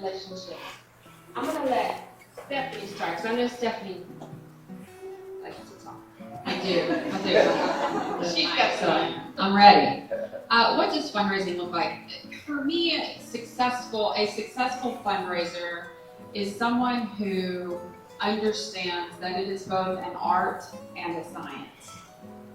relationships. I'm going to let Stephanie start, because I know Stephanie likes to talk. I do. She's got some. I'm ready. What does fundraising look like? For me, a successful fundraiser is someone who understands that it is both an art and a science.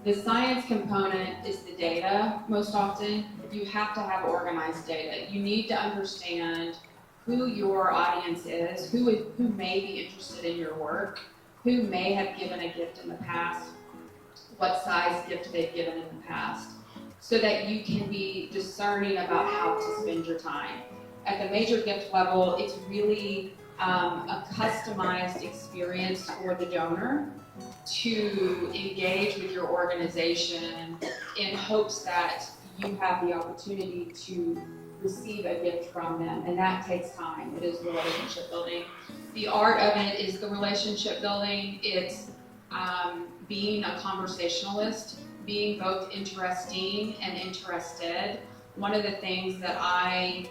The science component is the data most often. You have to have organized data. You need to understand who your audience is, who may be interested in your work, who may have given a gift in the past, what size gift they've given in the past, so that you can be discerning about how to spend your time. At the major gift level, it's really a customized experience for the donor to engage with your organization in hopes that you have the opportunity to receive a gift from them, and that takes time. It is relationship building. The art of it is the relationship building. It's being a conversationalist, being both interesting and interested. One of the things that I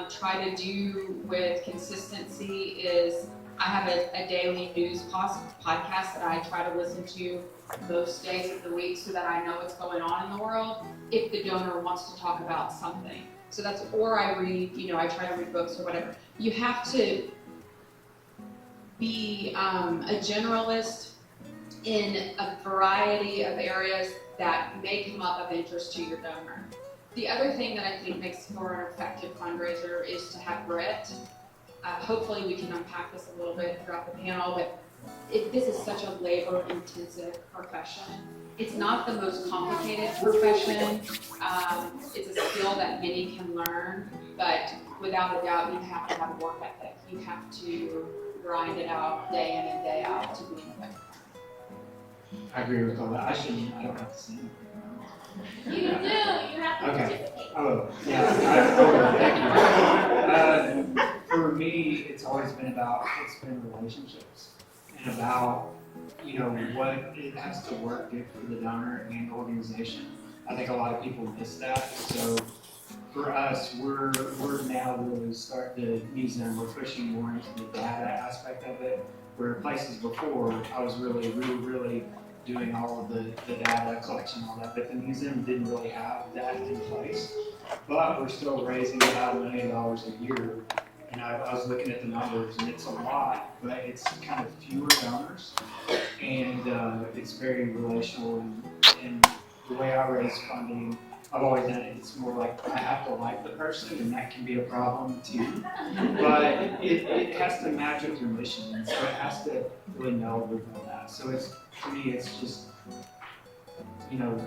try to do with consistency is I have a daily news podcast that I try to listen to most days of the week so that I know what's going on in the world if the donor wants to talk about something. So that's, or I read, I try to read books or whatever. You have to be a generalist in a variety of areas that may come up of interest to your donor. The other thing that I think makes for an effective fundraiser is to have grit. Hopefully we can unpack this a little bit throughout the panel, but this is such a labor-intensive profession. It's not the most complicated profession. It's a skill that many can learn, but without a doubt, you have to have work ethic. You have to grind it out day in and day out to be an effective. I agree with all that. I don't have to say anything. You do. You have to participate. Oh, yeah. Thank you. For me, it's always been relationships and about, what it has to work good for the donor and the organization. I think a lot of people miss that. So for us, we're now really starting to use them. We're pushing more into the data aspect of it, where places before I was really doing all of the data collection and all that, but the museum didn't really have that in place. But we're still raising about $1 million a year. And I was looking at the numbers, and it's a lot, but it's kind of fewer donors, and it's very relational. And the way I raise funding, I've always done it. It's more like I have to like the person, and that can be a problem too. But it has to match with your mission, and so it has to really meld with all that. So to me, it's just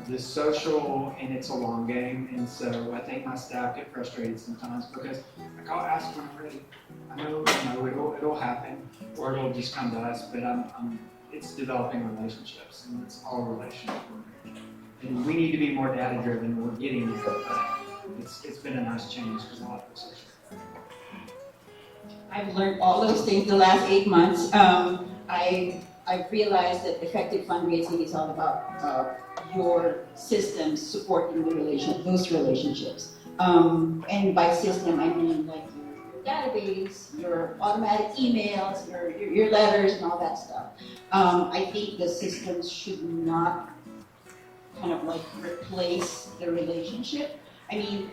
the social, and it's a long game. And so I think my staff get frustrated sometimes because I'll ask when I'm ready. I know it'll happen, or it'll just come to us. But it's developing relationships, and it's all relational. And we need to be more data driven. We're getting there, but it's been a nice change because a lot of us are. I've learned all those things the last 8 months. I've realized that effective fundraising is all about your systems supporting those relationships. And by system, I mean like your database, your automatic emails, your letters, and all that stuff. I think the systems should not kind of like replace the relationship. I mean,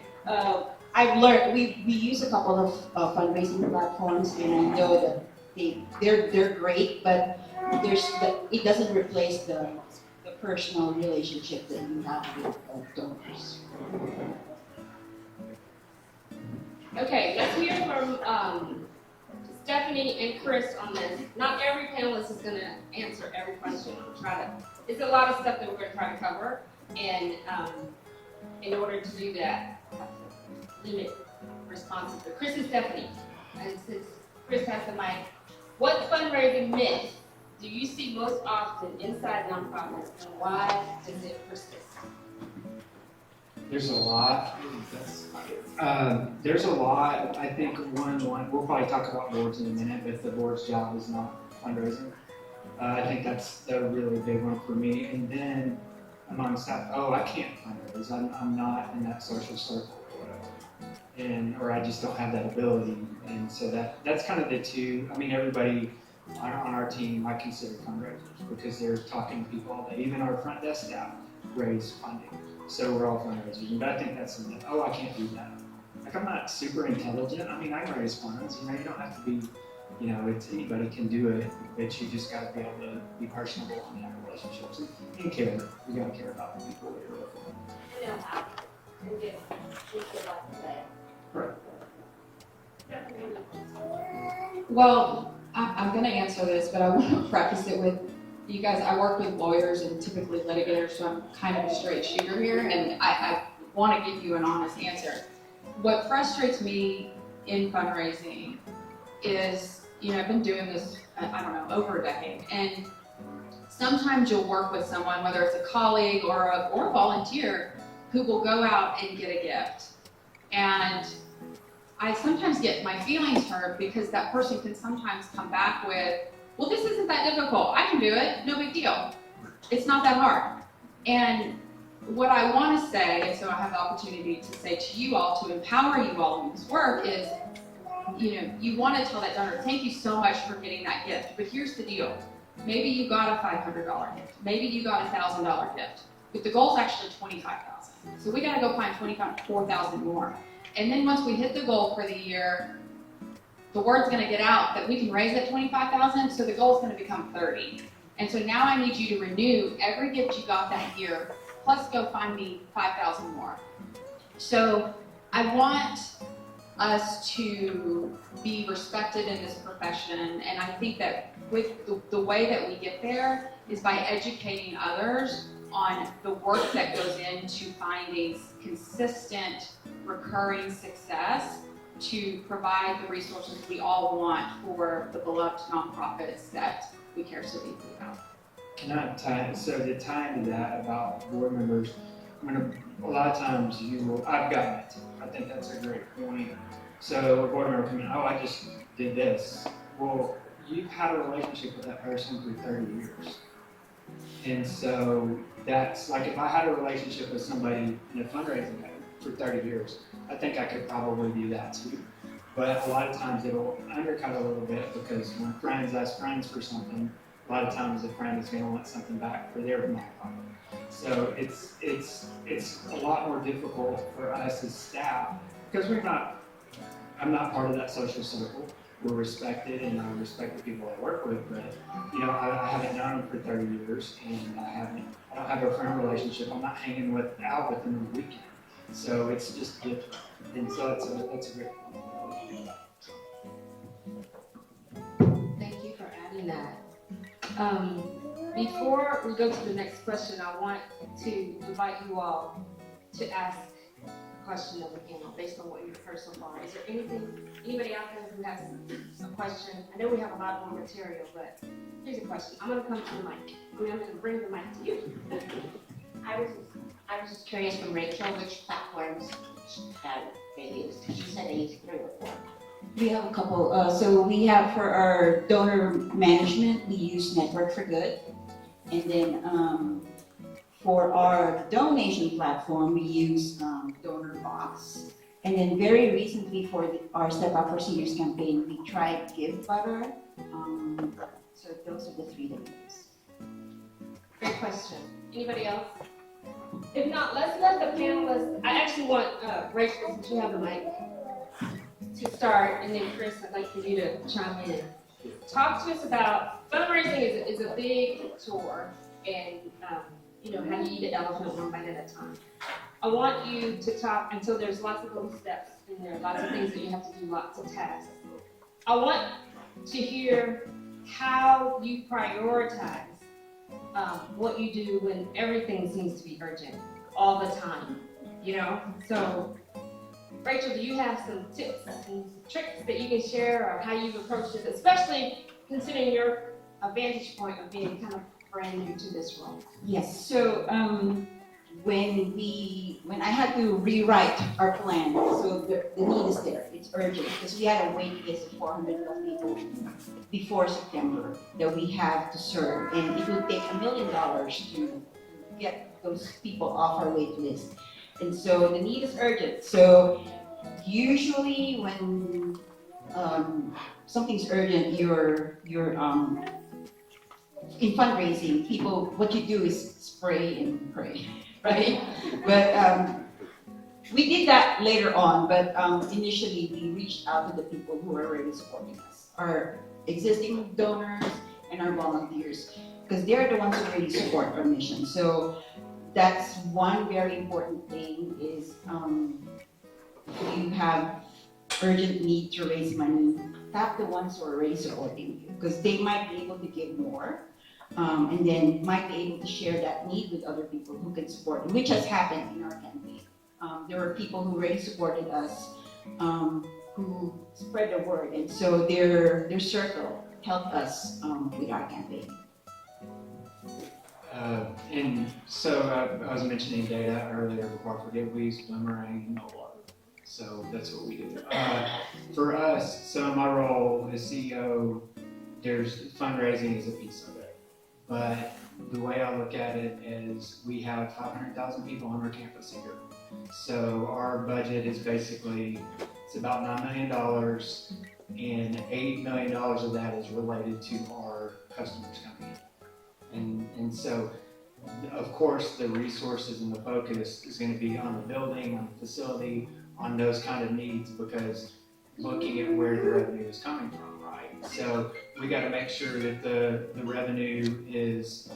I've learned, we use a couple of fundraising platforms, and I know that they're great, but it doesn't replace the personal relationship that you have with donors. Okay, let's hear from Stephanie and Chris on this. Not every panelist is going to answer every question. It's a lot of stuff that we're going to try to cover, and in order to do that, I have to limit responses. But Chris and Stephanie, and since Chris has the mic, what fundraising myth do you see most often inside nonprofits, and why does it persist? There's a lot. There's a lot. I think one. We'll probably talk about boards in a minute, but if the board's job is not fundraising, I think that's a really big one for me. And then among staff, I can't fundraise. I'm not in that social circle or whatever. or I just don't have that ability. And so that's kind of the two. I mean, everybody on our team I consider fundraisers because they're talking to people all day. Even our front desk staff raise funding, so we're all fundraisers. But I think that's something. Oh, I can't do that. Like I'm not super intelligent. I mean, I can raise funds. You know, you don't have to be. You know, it's anybody can do it, but you just got to be able to be personable and have relationships and care. You got to care about the people that you're working with. You know how and get like today. Right. Well, I'm going to answer this, but I want to preface it with, you guys, I work with lawyers and typically litigators, so I'm kind of a straight shooter here, and I want to give you an honest answer. What frustrates me in fundraising is, you know, I've been doing this, I don't know, over a decade, and sometimes you'll work with someone, whether it's a colleague or a volunteer, who will go out and get a gift. And I sometimes get my feelings hurt because that person can sometimes come back with, well, this isn't that difficult. I can do it. No big deal. It's not that hard. And what I want to say, and so I have the opportunity to say to you all, to empower you all in this work, is, you know, you want to tell that donor, thank you so much for getting that gift. But here's the deal. Maybe you got a $500 gift. Maybe you got a $1,000 gift. But the goal is actually $25,000. So we got to go find $4,000 more. And then once we hit the goal for the year, the word's going to get out that we can raise that $25,000, so the goal is going to become $30,000. And so now I need you to renew every gift you got that year, plus go find me $5,000 more. So I want us to be respected in this profession, and I think that with the way that we get there is by educating others on the work that goes into finding consistent, recurring success to provide the resources we all want for the beloved nonprofits that we care so deeply about. Can I tie, so to tie into that about board members, a lot of times I've gotten it. I think that's a great point. So a board member come in, oh, I just did this. Well, you've had a relationship with that person for 30 years. And so that's like if I had a relationship with somebody in a fundraising for 30 years, I think I could probably do that too. But a lot of times it'll undercut a little bit because when friends ask friends for something, a lot of times the friend is going to want something back for their nonprofit. So it's a lot more difficult for us as staff because I'm not part of that social circle. We're respected, and I respect the people I work with, but you know, I haven't known them for 30 years, and I don't have a friend relationship. I'm not hanging out with them on the weekend, so it's just different. And so that's a great point. Thank you for adding that. Before we go to the next question, I want to invite you all to ask a question of the panel based on what you've heard so far. Is there anybody out there who has a question? I know we have a lot more material, but here's a question. I'm going to come to the mic. I'm going to bring the mic to you. I was just curious from Rachel, which platforms they use? She said they use 3 or 4. We have a couple. So we have for our donor management, we use Network for Good. And then for our donation platform, we use Donor Box. And then very recently for our Step Up for Seniors campaign, we tried Give Butter. So those are the 3 that we use. Great question. Anybody else? If not, let's let the panelists, I actually want Rachel, since you have the mic, to start, and then Chris, I'd like for you to chime in. Talk to us about, fundraising is a big chore, and you know, how do you eat an elephant one bite at a time. I want you to talk, and so there's lots of little steps in there, lots of things that you have to do, lots of tasks. I want to hear how you prioritize what you do when everything seems to be urgent all the time, you know? So, Rachel, do you have some tips and tricks that you can share, or how you've approached it, especially considering your vantage point of being kind of brand new to this role? Yes, so when I had to rewrite our plan, so the need is there, it's urgent, because we had a wait list of 400 people before September that we have to serve, and it would take $1 million to get those people off our wait list. And so the need is urgent. So usually when something's urgent, you're in fundraising, people, what you do is spray and pray, right? But we did that later on, but initially we reached out to the people who are already supporting us, our existing donors and our volunteers, because they're the ones who really support our mission. So that's one very important thing is you have urgent need to raise money, tap the ones who are already supporting you, because they might be able to give more, and then might be able to share that need with other people who can support them, which has happened in our campaign. There were people who already supported us, who spread the word, and so their circle helped us with our campaign. And so I was mentioning data earlier before I forget, we use Boomerang and Water. So that's what we do. For us, so my role as CEO, there's fundraising is a piece of it. But the way I look at it is we have 500,000 people on our campus here. So our budget is basically, it's about $9 million, and $8 million of that is related to our customers coming in. And so, of course, the resources and the focus is going to be on the building, on the facility, on those kind of needs, because looking at where the revenue is coming from, right? So we got to make sure that the revenue is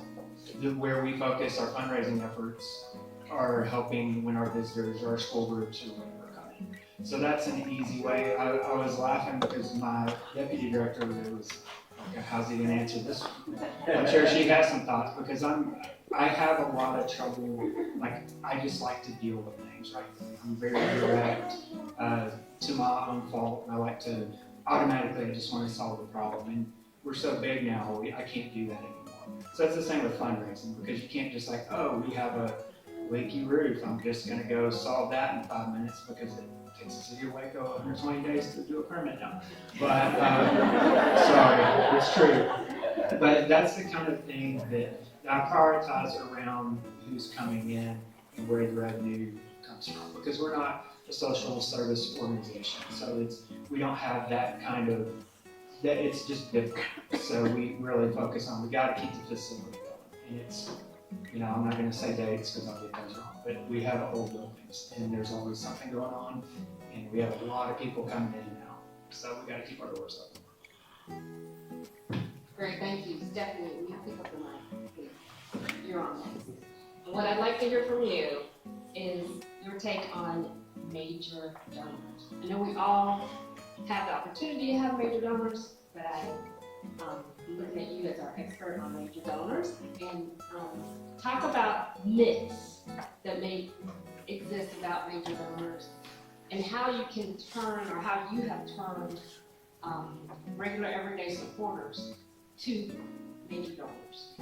where we focus our fundraising efforts are helping when our visitors, our school groups are coming. So that's an easy way. I was laughing because my deputy director was like, how's he gonna answer this one? I'm sure she has some thoughts, because I have a lot of trouble, like I just like to deal with things, right? I'm very direct to my own fault, and I like to automatically, I just want to solve the problem. And we're so big now, I can't do that anymore. So that's the same with fundraising, because you can't just like, oh, we have a leaky roof, I'm just gonna go solve that in 5 minutes because it takes the city of Waco 120 days to do a permit now. But, sorry, it's true. But that's the kind of thing that I prioritize around who's coming in and where the revenue comes from, because we're not a social service organization, so we don't have that kind of, that it's just different. So we really focus on, we gotta keep the facility going, and it's, you know, I'm not going to say dates because I'll get those wrong, but we have old buildings and there's always something going on, and we have a lot of people coming in and out, so we got to keep our doors open. Great, thank you. Stephanie, you pick up the mic, please. You're on next. And what I'd like to hear from you is your take on major donors. I know we all have the opportunity to have major donors, but I'm looking at you as our expert on major donors, and talk about myths that may exist about major donors and how you can turn, or how you have turned regular everyday supporters to major donors.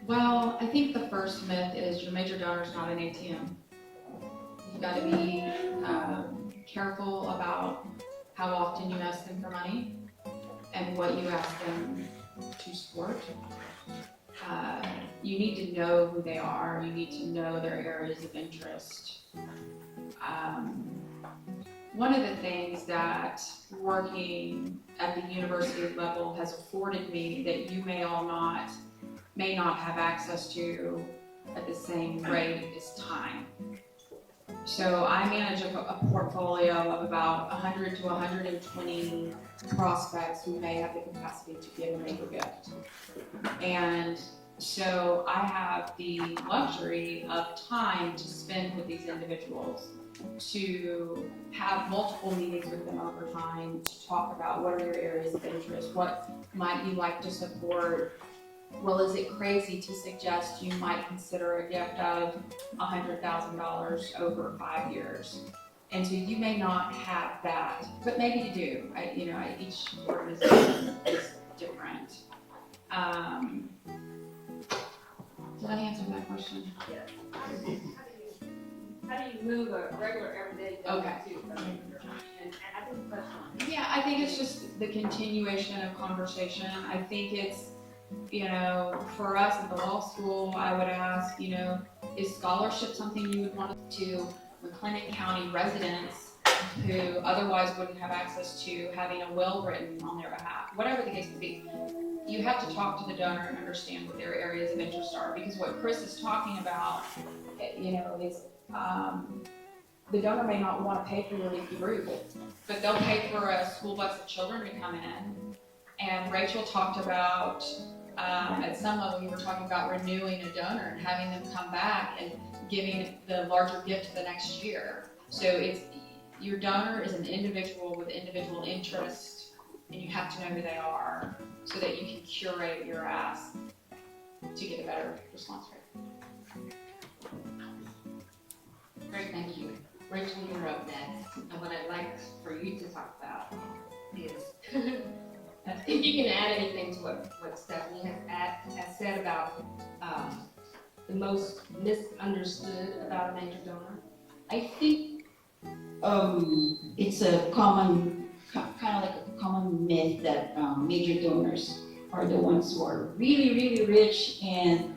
Well, I think the first myth is your major donor is not an ATM. You've got to be careful about how often you ask them for money and what you ask them to support. You need to know who they are. You need to know their areas of interest. One of the things that working at the university level has afforded me that you may not have access to at the same rate is time. So I manage a portfolio of about 100 to 120 prospects who may have the capacity to give a major gift. And so I have the luxury of time to spend with these individuals, to have multiple meetings with them over time, to talk about what are your areas of interest, what might you like to support. Well, is it crazy to suggest you might consider a gift of $100,000 over 5 years? And so you may not have that, but maybe you do. Each organization is different. Did I answer that question? Yes. How do you move a regular everyday donor to a major donor? And I think that's fine. Yeah, I think it's just the continuation of conversation. I think it's, for us at the law school, I would ask, is scholarship something you would want to McLennan County residents who otherwise wouldn't have access to having a will written on their behalf, whatever the case may be. You have to talk to the donor and understand what their areas of interest are, because what Chris is talking about, is the donor may not want to pay for your group, but they'll pay for a school bus of children to come in. And Rachel talked about, at some level, you were talking about renewing a donor and having them come back and giving the larger gift the next year. So your donor is an individual with individual interest, and you have to know who they are so that you can curate your ask to get a better response rate. Great, thank you. Rachel, you're up next. And what I'd like for you to talk about is, If you can add anything to what Stephanie has said about the most misunderstood about a major donor. I think it's a common, kind of like a common myth that major donors are the ones who are really, really rich and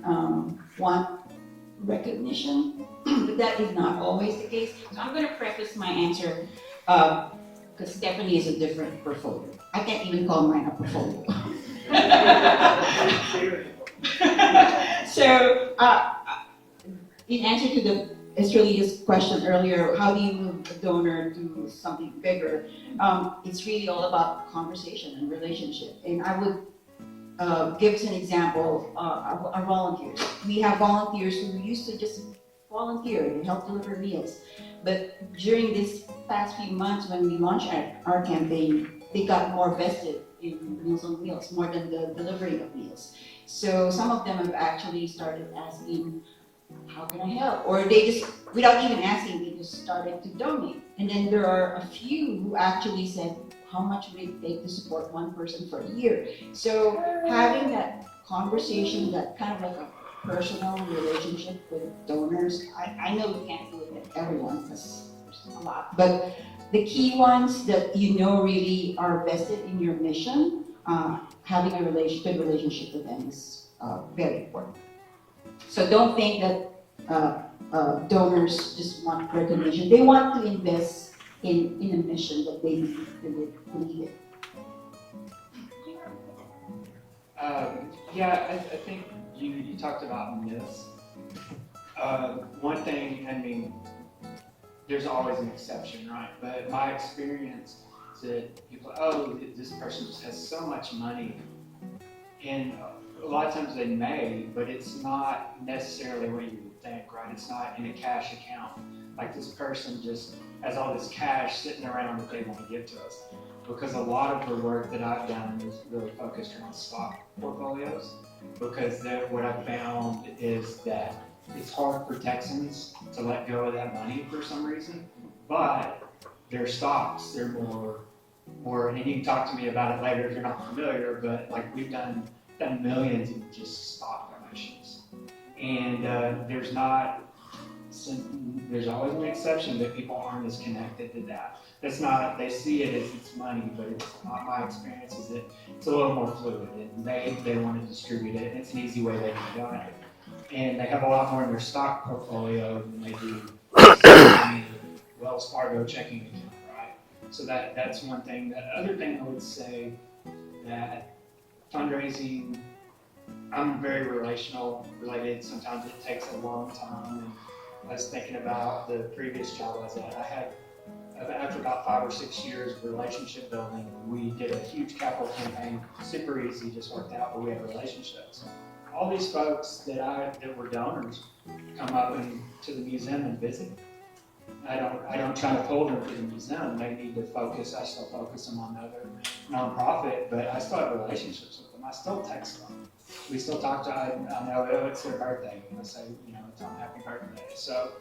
want recognition, but that is not always the case. So I'm going to preface my answer because Stephanie is a different portfolio. I can't even call mine a portfolio. So, in answer to Estrelia's question earlier, how do you move a donor to something bigger? It's really all about conversation and relationship. And I would give us an example, our volunteers. We have volunteers who used to just volunteer and help deliver meals. But during this past few months when we launched our campaign, they got more vested in Meals on Wheels, more than the delivery of meals. So some of them have actually started asking, how can I help? Or they just, without even asking, they just started to donate. And then there are a few who actually said, how much would it take to support one person for a year? So having that conversation, that kind of like a personal relationship with donors, I know we can't do it with everyone because there's a lot, but the key ones that really are vested in your mission, having a good relationship with them is very important. So don't think that donors just want recognition. They want to invest in a mission that they believe in. Yeah, I think you talked about myths. One thing, I mean, there's always an exception, right? But my experience is that people, this person just has so much money. And a lot of times they may, but it's not necessarily what you would think, right? It's not in a cash account. Like this person just has all this cash sitting around that they want to give to us. Because a lot of the work that I've done is really focused around stock portfolios. Because what I've found is that it's hard for Texans to let go of that money for some reason, but their stocks, they're more, and you can talk to me about it later if you're not familiar, but like we've done millions in just stock donations. And there's always an exception that people aren't as connected to that. That's not, they see it as it's money, but it's not. My experience is that it's a little more fluid, and they want to distribute it, and it's an easy way they can donate. And they have a lot more in their stock portfolio than they do Wells Fargo checking account, right? So that's one thing. The other thing I would say that fundraising, I'm very related. Sometimes it takes a long time. And I was thinking about the previous job I was at. After about 5 or 6 years of relationship building, we did a huge capital campaign, super easy, just worked out, but we had relationships. All these folks that were donors come up to the museum and visit. I don't try to pull them to the museum. They need to focus. I still focus them on another nonprofit, but I still have relationships with them. I still text them. We still talk to. I know it's their birthday, and I say, it's on happy birthday. So,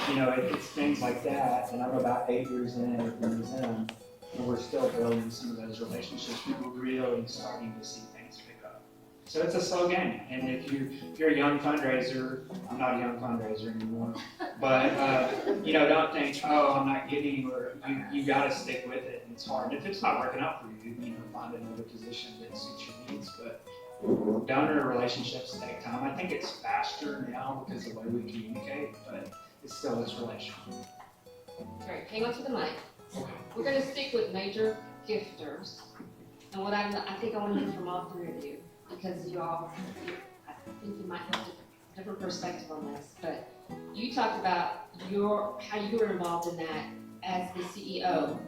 it's things like that. And I'm about 8 years in at the museum, and we're still building some of those relationships. We're really starting to see things pick up. So it's a slow game. And if you're a young fundraiser, I'm not a young fundraiser anymore, but don't think, I'm not getting anywhere. You got to stick with it, and it's hard. And if it's not working out for you, find another position that suits your needs. But donor relationships take time. I think it's faster now because of the way we communicate, but it still is relational. Great, hang on to the mic. We're gonna stick with major gifters. And what I think I want to hear from all three of you, because I think you might have a different perspective on this, but you talked about how you were involved in that as the CEO.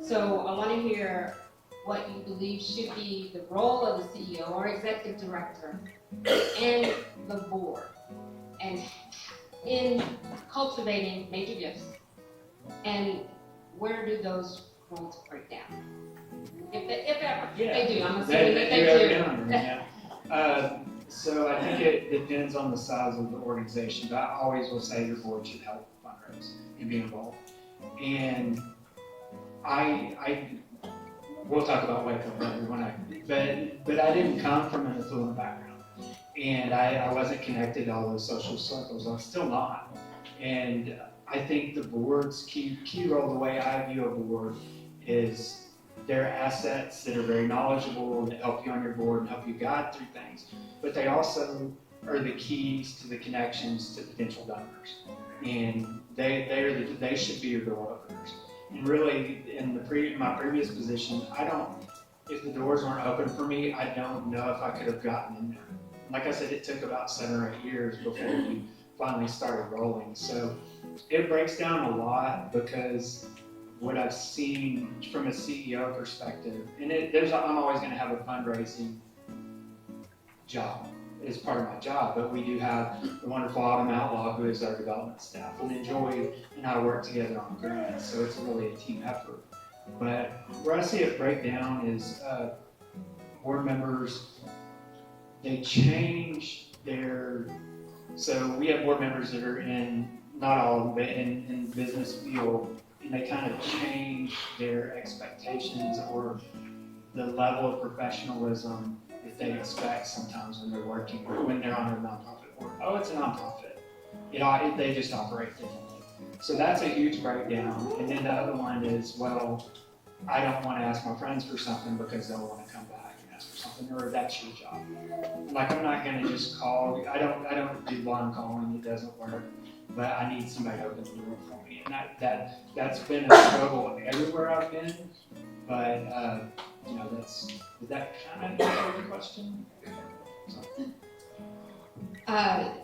So I want to hear what you believe should be the role of the CEO or executive director and the board, and in cultivating major gifts, and where do those roles break down? If ever, they do, I'm assuming that they do. So I think it depends on the size of the organization, but I always will say your board should help fundraise and be involved. And we'll talk about Waco later but I didn't come from an affluent background, and I wasn't connected to all those social circles. I'm still not. And I think the board's key role, the way I view a board, is they're assets that are very knowledgeable and that help you on your board and help you guide through things. But they also are the keys to the connections to potential donors. And they should be your door openers. And really, in my previous position, if the doors weren't open for me, I don't know if I could have gotten in there. Like I said, it took about 7 or 8 years before we finally started rolling. So it breaks down a lot, because what I've seen from a CEO perspective, and I'm always going to have a fundraising job as part of my job, but we do have the wonderful Autumn Outlaw, who is our development staff, and Joy and I work together on grants, so it's really a team effort. But where I see it break down is board members, they change so we have board members that are in, not all of them, but in business field, and they kind of change their expectations or the level of professionalism that they expect sometimes when they're on a nonprofit board. Oh, it's a nonprofit. They just operate differently. So that's a huge breakdown. And then the other one is, well, I don't want to ask my friends for something because they'll want to come back and ask for something, or that's your job. Like, I'm not going to just call. I don't do blind calling. It doesn't work. But I need somebody to open the door for me. And that's been a struggle everywhere I've been. But did that kind of answer the question? I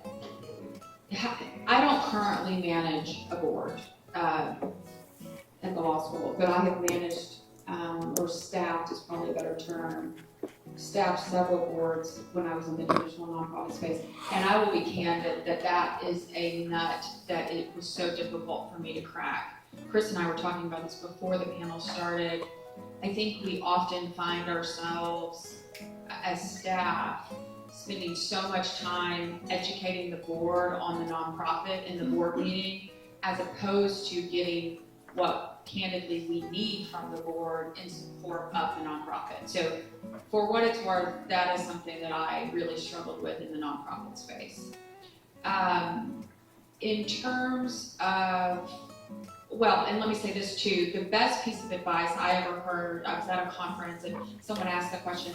don't currently manage a board at the law school, but I have managed, or staffed is probably a better term, staffed several boards when I was in the traditional nonprofit space. And I will be candid that is a nut that it was so difficult for me to crack. Chris and I were talking about this before the panel started. I think we often find ourselves as staff spending so much time educating the board on the nonprofit in the board meeting, as opposed to getting what candidly we need from the board in support of the nonprofit. So for what it's worth, that is something that I really struggled with in the nonprofit space. In terms of, well, and let me say this too, the best piece of advice I ever heard, I was at a conference and someone asked the question,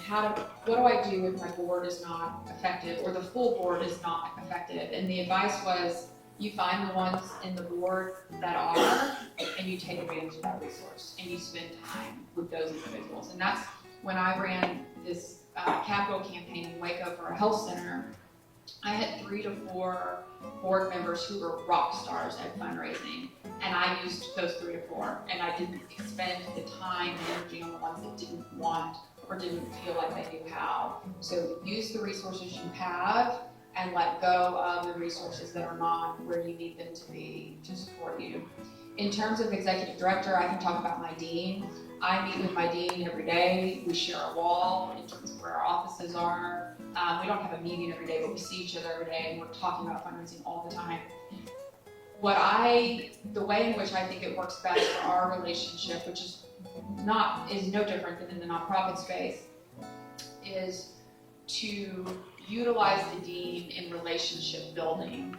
what do I do if my board is not effective, or the full board is not effective? And the advice was, you find the ones in the board that are, and you take advantage of that resource, and you spend time with those individuals. And that's when I ran this capital campaign in Waco for a health center. I had 3 to 4 board members who were rock stars at fundraising, and I used those 3 to 4, and I didn't spend the time and energy on the ones that didn't want or didn't feel like they knew how. So use the resources you have and let go of the resources that are not where you need them to be to support you. In terms of executive director, I can talk about my dean. I meet with my dean every day. We share a wall in terms of where our offices are. We don't have a meeting every day, but we see each other every day, and we're talking about fundraising all the time. The way in which I think it works best for our relationship, which is no different than in the nonprofit space, is to utilize the dean in relationship building.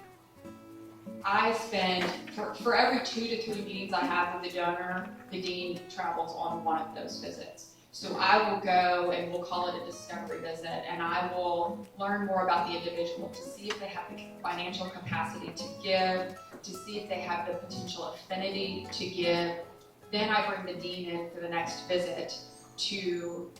I spend, for every 2 to 3 meetings I have with the donor, the dean travels on one of those visits. So I will go and we'll call it a discovery visit, and I will learn more about the individual to see if they have the financial capacity to give, to see if they have the potential affinity to give. Then I bring the dean in for the next visit to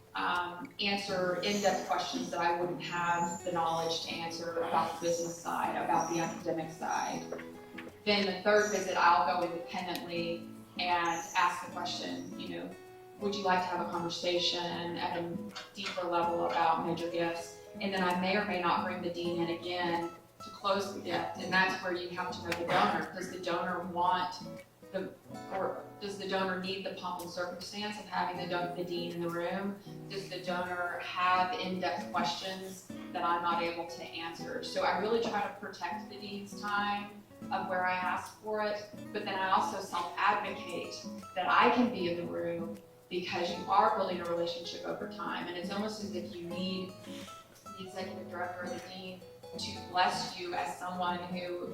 answer in-depth questions that I wouldn't have the knowledge to answer about the business side, about the academic side. Then the third visit, I'll go independently and ask the question, would you like to have a conversation at a deeper level about major gifts? And then I may or may not bring the dean in again to close the gift, and that's where you have to know the donor. Does the donor or does the donor need the pomp and circumstance of having the dean in the room? Does the donor have in-depth questions that I'm not able to answer? So I really try to protect the dean's time of where I ask for it, but then I also self-advocate that I can be in the room because you are building a relationship over time, and it's almost as if you need the executive director or the dean to bless you as someone who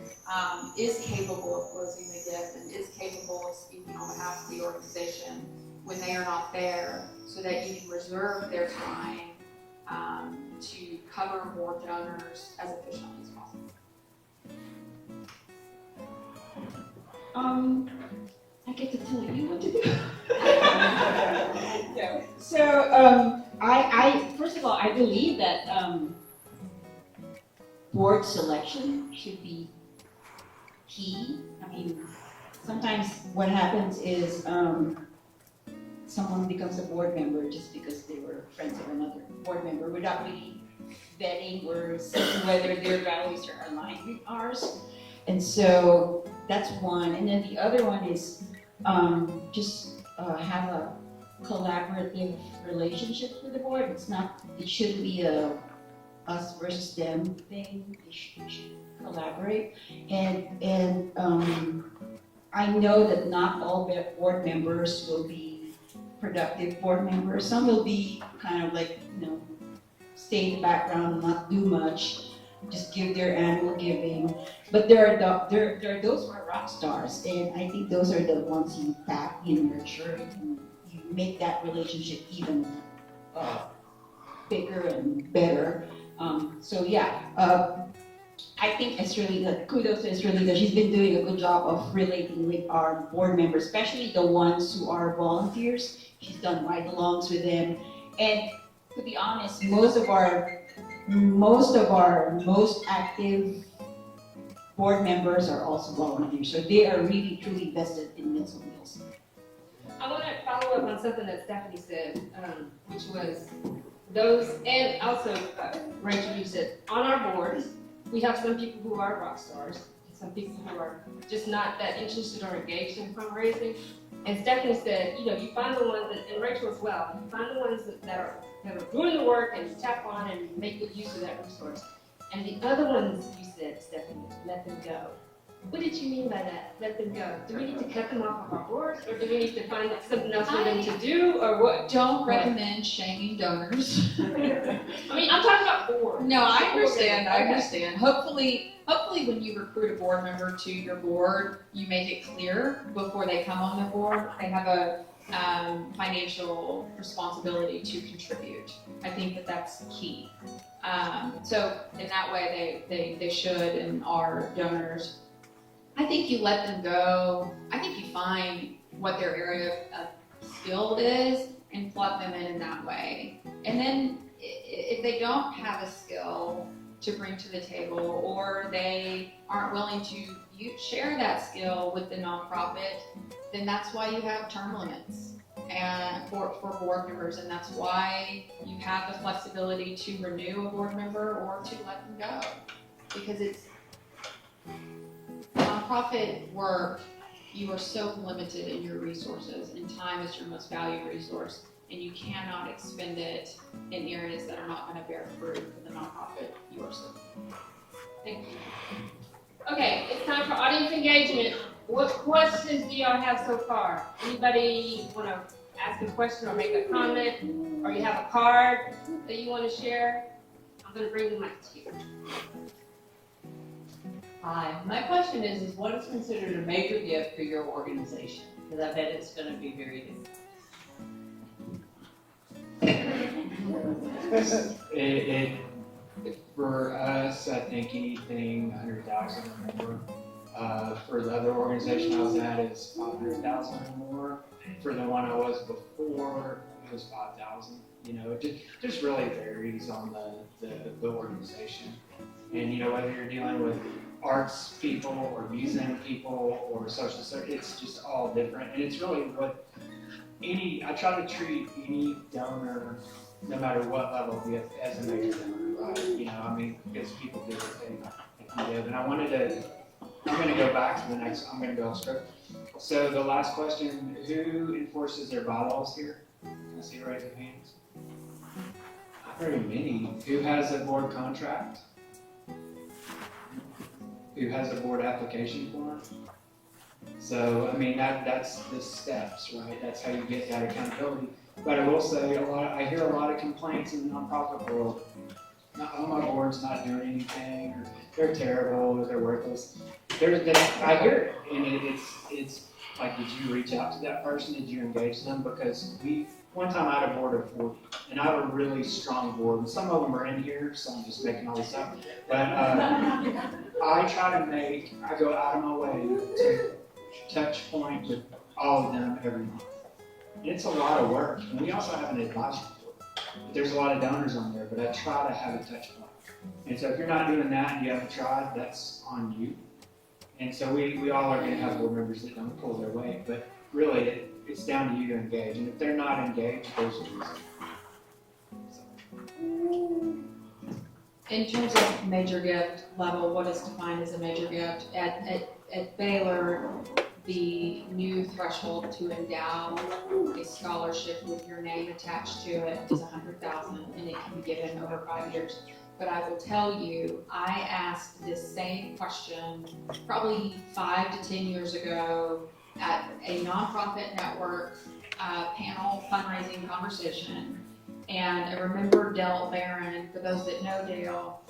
is capable of closing the gift and is capable of speaking on behalf of the organization when they are not there, so that you can reserve their time to cover more donors as efficiently as possible. I get to tell you what to do. Yeah. So I first of all, I believe that board selection should be key. I mean, sometimes what happens is someone becomes a board member just because they were friends of another board member without really vetting or seeing whether their values are aligned with ours. And so that's one. And then the other one is just have a collaborative relationship with the board. It shouldn't be a us versus them thing. They should collaborate. And I know that not all board members will be productive board members. Some will be kind of like, stay in the background and not do much, just give their annual giving. But there are those who are rock stars, and I think those are the ones you tap in, nurture, and you make that relationship even bigger and better. I think it's really good. Kudos to it's really good. She's been doing a good job of relating with our board members, especially the ones who are volunteers. She's done ride-alongs with them, and to be honest, most of our most active board members are also volunteers, so they are really truly vested in Meals on Wheels. I want to follow up on something that Stephanie said, which was those, and also Rachel, you said on our boards we have some people who are rock stars, some people who are just not that interested or engaged in fundraising. And Stephanie said, you find the ones, and Rachel as well, you find the ones that are doing the work and you tap on and make good use of that resource. And the other ones, you said, Stephanie, let them go. What did you mean by that? Let them go. Do we need to cut them off of our boards, or do we need to find something else for them to do, or what? Don't recommend shaming donors. I mean, I'm talking about boards. No, I understand. I understand. Hopefully, when you recruit a board member to your board, you make it clear before they come on the board they have a financial responsibility to contribute. I think that that's key. So in that way, they should and are donors. I think you let them go. I think you find what their area of skill is and plug them in that way. And then if they don't have a skill to bring to the table, or they aren't willing to share that skill with the nonprofit, then that's why you have term limits and for board members, and that's why you have the flexibility to renew a board member or to let them go, because it's nonprofit work. You are so limited in your resources, and time is your most valued resource, and you cannot expend it in areas that are not going to bear fruit for the nonprofit you are serving. Thank you. Okay, it's time for audience engagement. What questions do y'all have so far? Anybody want to ask a question or make a comment, or you have a card that you want to share? I'm going to bring the mic to you. Hi, my question is what is considered a major gift for your organization? Because I bet it's going to be very different. For us, I think anything 100,000 or more. For the other organization I was at, it's 500,000 or more. For the one I was before, it was 5,000. You know, it just really varies on the organization. And you know, whether you're dealing with arts people or museum people or social service, it's just all different. And it's really what I try to treat any donor, no matter what level, as a major donor, right? You know, I mean, because people give what they can give. And I'm going to go back to the next, I'm going to go off script. So the last question, who enforces their bylaws here? Can I see a raise of hands? Not very many. Who has a board contract? Who has a board application form? So, I mean, that's the steps, right? That's how you get that accountability. But I will say, I hear a lot of complaints in the nonprofit world. My board's not doing anything, or they're terrible, or they're worthless. I hear it, and it's like, did you reach out to that person? Did you engage them? Because one time I had a board of 40, and I have a really strong board, and some of them are in here, so I'm just making all this up. But I go out of my way to touch point with all of them every month. It's a lot of work, and we also have an advisory board. There's a lot of donors on there, but I try to have a touch point. And so if you're not doing that and you haven't tried, that's on you. And so we all are going to have board members that don't pull their weight, but really it's down to you to engage. And if they're not engaged, there's a reason. In terms of major gift level, what is defined as a major gift? At Baylor, the new threshold to endow a scholarship with your name attached to it is $100,000, and it can be given over 5 years. But I will tell you, I asked this same question probably 5 to 10 years ago at a nonprofit network panel fundraising conversation. And I remember Dale Barron, for those that know Dale,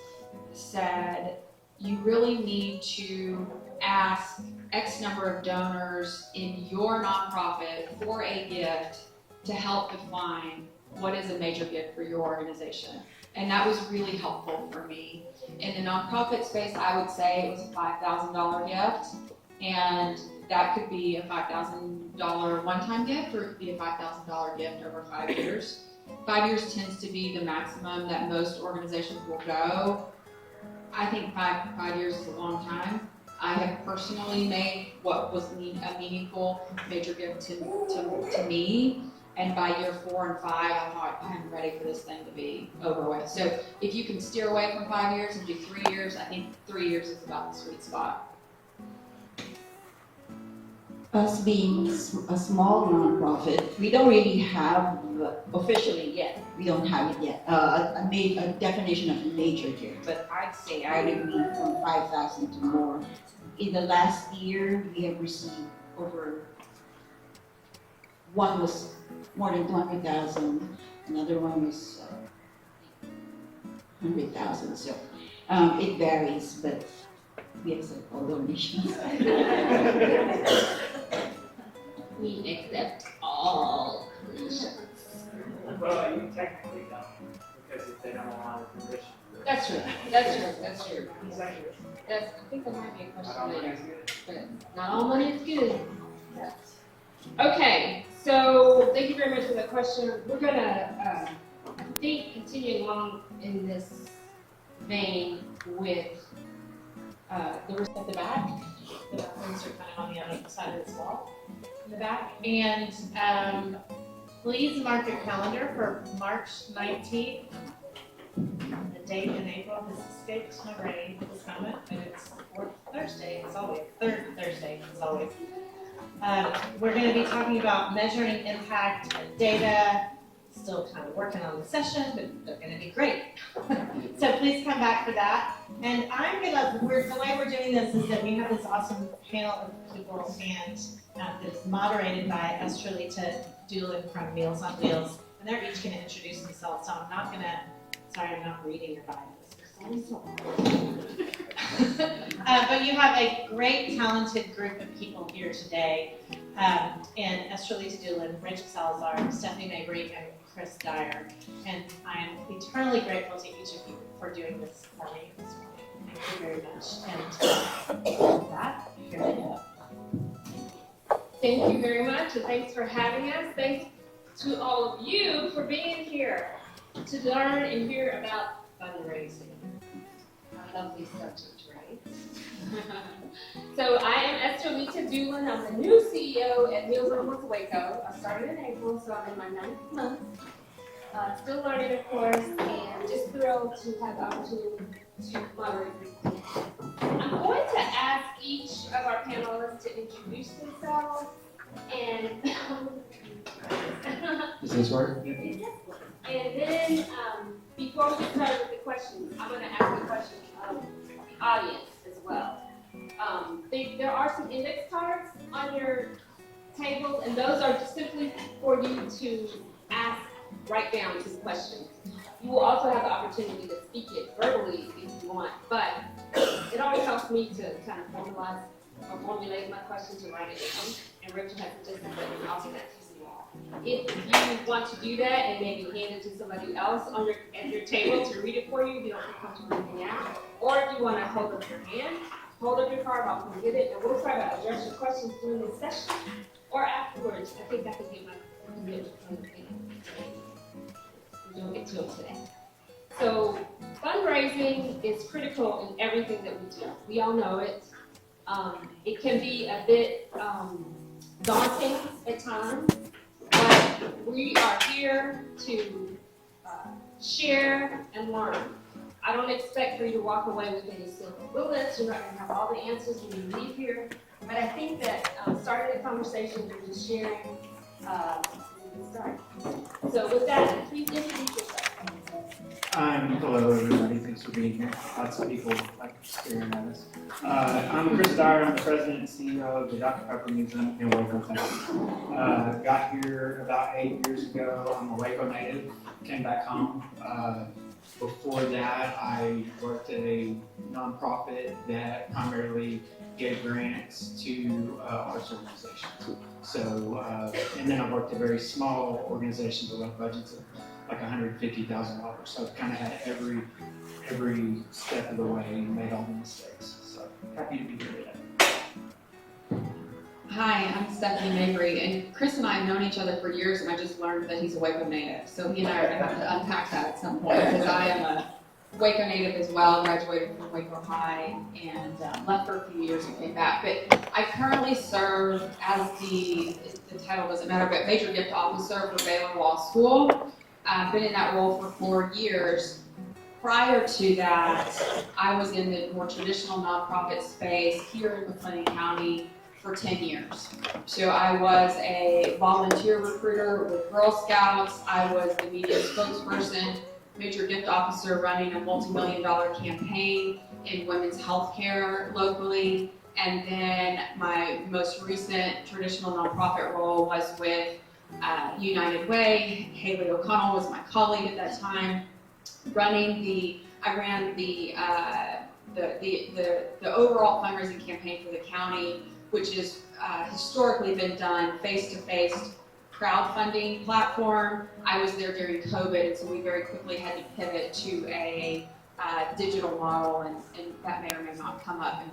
said, you really need to ask X number of donors in your nonprofit for a gift to help define what is a major gift for your organization. And that was really helpful for me. In the nonprofit space, I would say it was a $5,000 gift, and that could be a $5,000 one-time gift, or it could be a $5,000 gift over 5 years. 5 years tends to be the maximum that most organizations will go. I think five years is a long time. I have personally made what was a meaningful major gift to me. And by year 4 and 5, I thought, I'm ready for this thing to be over with. So if you can steer away from 5 years and do 3 years, I think 3 years is about the sweet spot. Us being a small nonprofit, we don't really have officially yet. We don't have it yet. A definition of major gift, but I'd say I would be from 5,000 to more. In the last year, we have received over. One was more than 200,000. Another one was 100,000. So it varies, but we accept all donations. We accept all donations. Well, you technically don't, because if they don't allow the permission. That's true. I think there might be a question later, but not all money is good. Okay, so thank you very much for that question. We're gonna, I think, continue along in this vein with the rest at the back. The bathrooms are kind of on the other side of this wall in the back. And please mark your calendar for March 19th. The date in April has escaped my brain at this moment, but it's fourth Thursday, as always. Third Thursday, as always. We're going to be talking about measuring impact data. Still kind of working on the session, but they're going to be great. So please come back for that. And the way we're doing this is that we have this awesome panel of people, and it's moderated by us, Trulita Doolin from Meals on Wheels, and they're each going to introduce themselves. So I'm not reading your bios. But you have a great, talented group of people here today. And Estrelita Doolin, Rachel Salazar, Stephanie Mabry, and Chris Dyer, and I am eternally grateful to each of you for doing this for me this morning. Thank you very much. And with that, here we go. Thank you very much, and thanks for having us. Thanks to all of you for being here to learn and hear about fundraising. A lovely subject, right? So I am Esther Lita Doolin. I'm the new CEO at Meals on Wheels Waco. I started in April, so I'm in my 9th month. Still learning, of course, and just thrilled to have the opportunity to moderate this meeting. I'm going to ask each of our panelists to introduce themselves, and Does this work? Yeah. and then before we get started with the questions, I'm going to ask a question of the audience as well. There are some index cards on your table, and those are just simply for you to write down some questions. You will also have the opportunity to speak it verbally if you want, but it always helps me to kind of formulate my questions and write it down. And Rachel has suggested that we also that to you all. If you want to do that and maybe hand it to somebody else at your table to read it for you, if you don't feel comfortable reading out, or if you want to hold up your hand, hold up your card, I'll come get it, and we'll try to address your questions during this session or afterwards. I think that could get my commitment from the panel. We don't get to it today. So fundraising is critical in everything that we do. We all know it. It can be a bit daunting at times, but we are here to share and learn. I don't expect for you to walk away with any silver bullets. You're not going to have all the answers when you leave here. But I think that starting a conversation and just sharing is a good start. So with that, please introduce yourself. Hello everybody, thanks for being here. Lots of people like staring at us. I'm Chris Dyer, I'm the president and CEO of the Dr. Pepper Museum in Waco, Texas. Got here about 8 years ago. I'm a Waco native, came back home. Before that, I worked at a nonprofit that primarily gave grants to arts organizations. So, and then I worked at a very small organization that had budgets of like $150,000. So I've kind of had every step of the way and made all the mistakes. So happy to be here today. Hi, I'm Stephanie Mabry, and Chris and I have known each other for years, and I just learned that he's a Waco native. So he and I are going to have to unpack that at some point, because I am a Waco native as well, graduated from Waco High, and left for a few years and came back. But I currently serve as the title doesn't matter, but Major Gift Officer for Baylor Law School. I've been in that role for 4 years. Prior to that, I was in the more traditional nonprofit space here in McLennan County for 10 years. So I was a volunteer recruiter with Girl Scouts. I was the media spokesperson, Major Gift Officer running a multi-million-dollar campaign in women's health care locally. And then my most recent traditional nonprofit role was with United Way. Haley O'Connell was my colleague at that time. I ran the overall fundraising campaign for the county, which has historically been done face-to-face crowdfunding platform. I was there during COVID, and so we very quickly had to pivot to a digital model, and that may or may not come up in